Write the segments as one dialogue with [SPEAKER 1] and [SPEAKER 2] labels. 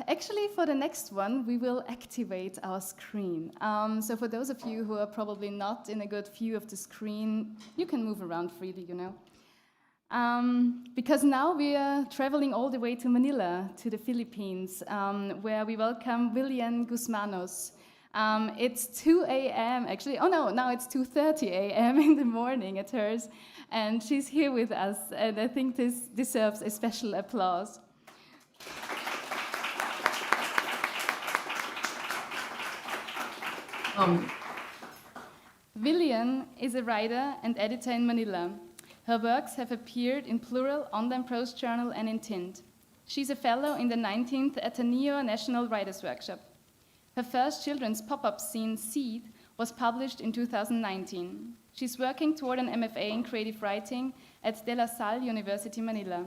[SPEAKER 1] Actually, for the next one, we will activate our screen. So for those of you who are probably not in a good view of the screen, you can move around freely, you know. Because now we are traveling all the way to Manila, to the Philippines, where we welcome Wil-Lian Guzmanos. It's 2 a.m. actually. Oh no, now it's 2:30 a.m. in the morning at hers. And she's here with us, and I think this deserves a special applause. Wil-Lian is a writer and editor in Manila. Her works have appeared in Plural, online Prose Journal, and in Tint. She's a fellow in the 19th Ateneo National Writers Workshop. Her first children's pop-up zine, Seed, was published in 2019. She's working toward an MFA in creative writing at the Salle University-Manila.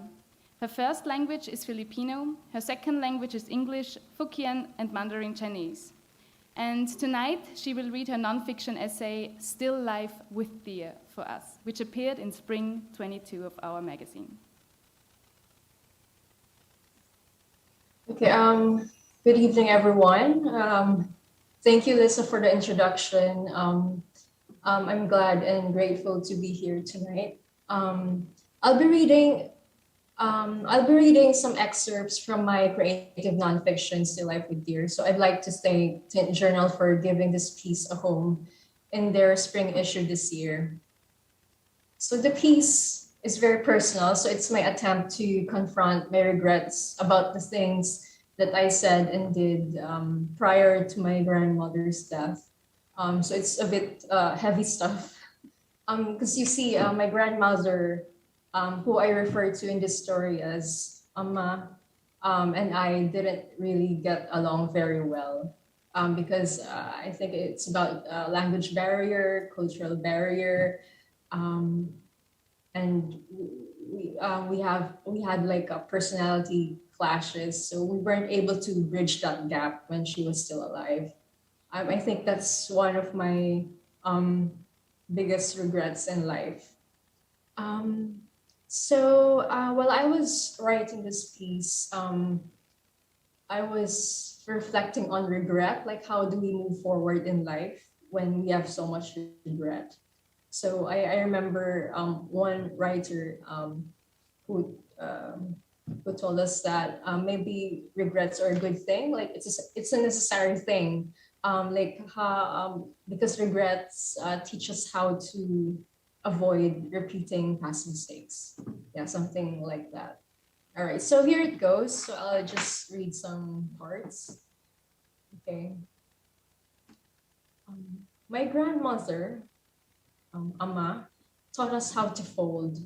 [SPEAKER 1] Her first language is Filipino, her second language is English, Hokkien, and Mandarin Chinese. And tonight, she will read her nonfiction essay, Still Life with Deer, for us, which appeared in spring 22 of our magazine.
[SPEAKER 2] Okay, good evening, everyone. Thank you, Lisa, for the introduction. I'm glad and grateful to be here tonight. I'll be reading some excerpts from my creative nonfiction, Still Life with Deer. So I'd like to thank Tint Journal for giving this piece a home in their spring issue this year. So the piece is very personal. So it's my attempt to confront my regrets about the things that I said and did prior to my grandmother's death. So it's a bit heavy stuff. Because you see, my grandmother, who I refer to in this story as Amma, and I didn't really get along very well because I think it's about language barrier, cultural barrier, and we had like a personality clashes, so we weren't able to bridge that gap when she was still alive. I think that's one of my biggest regrets in life. So while I was writing this piece, I was reflecting on regret, like how do we move forward in life when we have so much regret? So I remember one writer who told us that maybe regrets are a good thing, like it's a necessary thing, because regrets teach us how to avoid repeating past mistakes. Yeah, something like that. All right, so here it goes. So I'll just read some parts. Okay. My grandmother, Amma, taught us how to fold.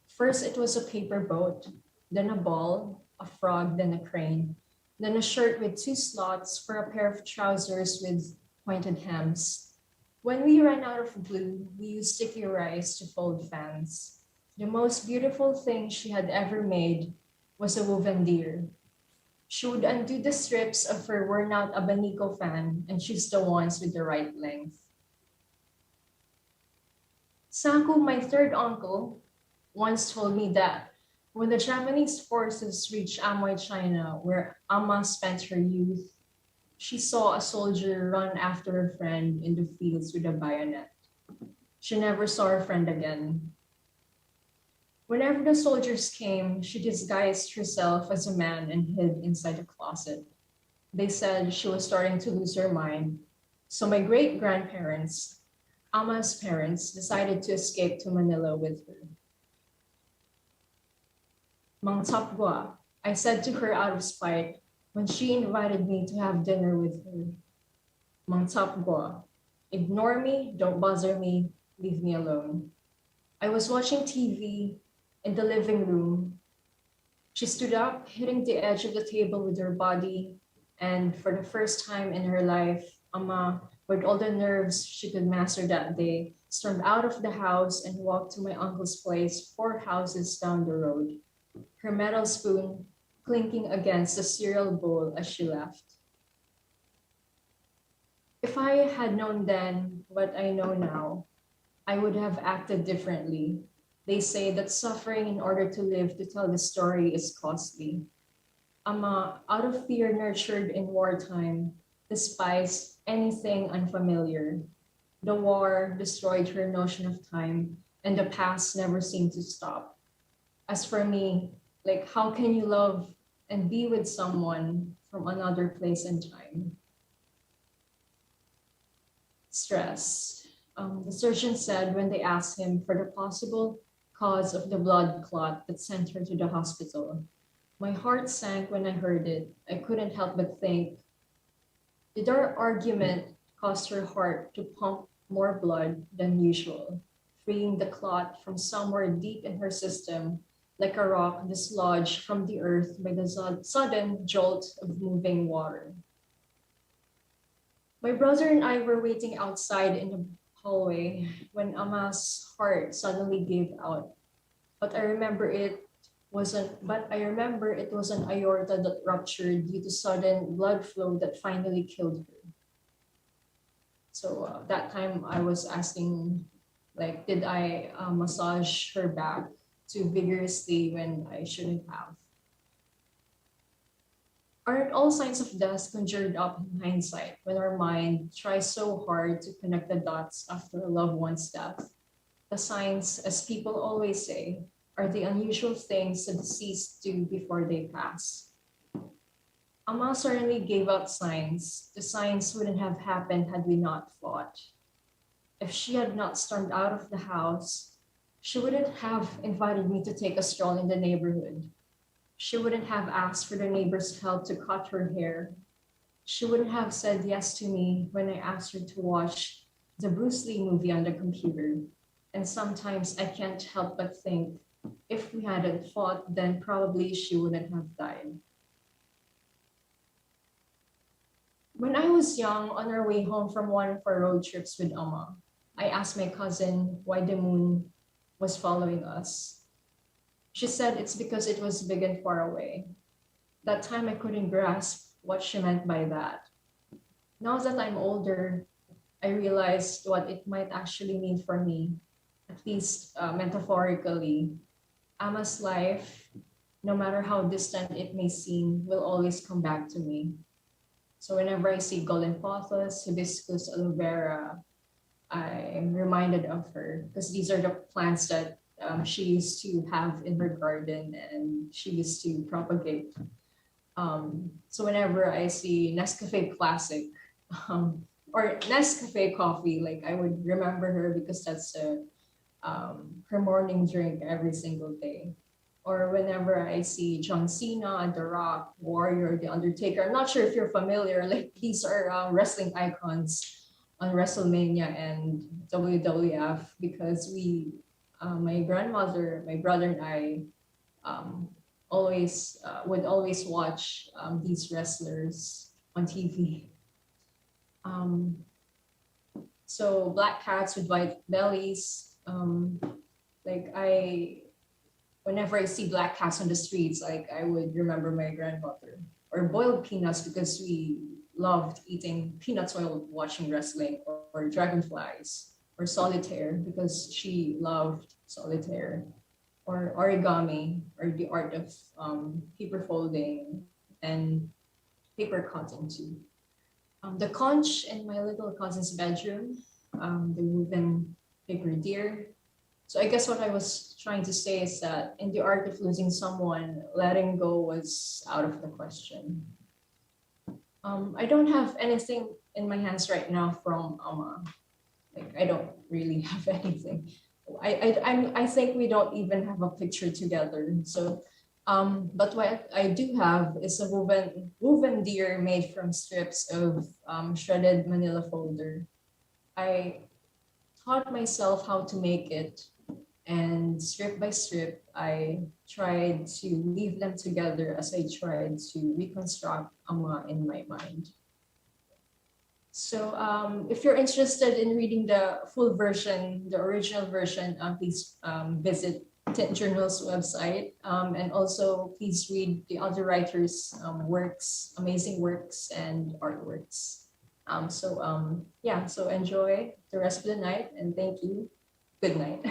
[SPEAKER 2] First, it was a paper boat, then a ball, a frog, then a crane, then a shirt with 2 slots for a pair of trousers with pointed hems. When we ran out of glue, we used sticky rice to fold fans. The most beautiful thing she had ever made was a woven deer. She would undo the strips of her worn-out abanico fan and choose the ones with the right length. Sanku, my third uncle, once told me that when the Japanese forces reached Amoy, China, where Amma spent her youth, she saw a soldier run after her friend in the fields with a bayonet. She never saw her friend again. Whenever the soldiers came, she disguised herself as a man and hid inside a closet. They said she was starting to lose her mind. So my great-grandparents, Amma's parents, decided to escape to Manila with her. Mang Tapwa, I said to her out of spite, when she invited me to have dinner with her. Mang Tapwa, ignore me, don't bother me, leave me alone. I was watching TV in the living room. She stood up, hitting the edge of the table with her body, and for the first time in her life, Amma, with all the nerves she could master that day, stormed out of the house and walked to my uncle's place 4 houses down the road, her metal spoon clinking against the cereal bowl as she left. If I had known then what I know now, I would have acted differently. They say that suffering in order to live to tell the story is costly. Ama, out of fear nurtured in wartime, despised anything unfamiliar. The war destroyed her notion of time, and the past never seemed to stop. As for me, like, how can you love and be with someone from another place and time? Stress. The surgeon said when they asked him for the possible cause of the blood clot that sent her to the hospital. My heart sank when I heard it. I couldn't help but think, did our argument cause her heart to pump more blood than usual, freeing the clot from somewhere deep in her system, like a rock dislodged from the earth by the sudden jolt of moving water? My brother and I were waiting outside in the hallway when Ama's heart suddenly gave out. But I remember it was an aorta that ruptured due to sudden blood flow that finally killed her. So that time I was asking, like, did I massage her back too vigorously when I shouldn't have? Aren't all signs of death conjured up in hindsight when our mind tries so hard to connect the dots after a loved one's death? The signs, as people always say, are the unusual things the deceased do before they pass. Ama certainly gave out signs. The signs wouldn't have happened had we not fought. If she had not stormed out of the house, she wouldn't have invited me to take a stroll in the neighborhood. She wouldn't have asked for the neighbor's help to cut her hair. She wouldn't have said yes to me when I asked her to watch the Bruce Lee movie on the computer. And sometimes I can't help but think, if we hadn't fought, then probably she wouldn't have died. When I was young, on our way home from one of our road trips with Ama, I asked my cousin why the moon was following us. She said it's because it was big and far away. That time I couldn't grasp what she meant by that. Now that I'm older, I realized what it might actually mean for me, at least metaphorically. Ama's life, no matter how distant it may seem, will always come back to me. So whenever I see golden pothos, hibiscus, aloe vera, I'm reminded of her because these are the plants that she used to have in her garden and she used to propagate. So whenever I see Nescafe Classic or Nescafe coffee, like I would remember her because that's her morning drink every single day. Or whenever I see John Cena, The Rock, Warrior, The Undertaker, I'm not sure if you're familiar, like these are wrestling icons on WrestleMania and WWF because my grandmother, my brother, and I would always watch these wrestlers on TV. So black cats with white bellies. Whenever I see black cats on the streets, like I would remember my grandmother. Or boiled peanuts because we loved eating peanuts while watching wrestling, or dragonflies, or solitaire because she loved solitaire, or origami, or the art of paper folding and paper cutting too. The conch in my little cousin's bedroom, the woven paper deer. So I guess what I was trying to say is that in the art of losing someone, letting go was out of the question. I don't have anything in my hands right now from Ama. Like I don't really have anything. I think we don't even have a picture together. So, but what I do have is a woven deer made from strips of shredded Manila folder. I taught myself how to make it, and strip by strip, I tried to weave them together as I tried to reconstruct Ama in my mind. So if you're interested in reading the full version, the original version, please visit Tint Journal's website. And also please read the other writers' works, amazing works and artworks. So enjoy the rest of the night and thank you. Good night.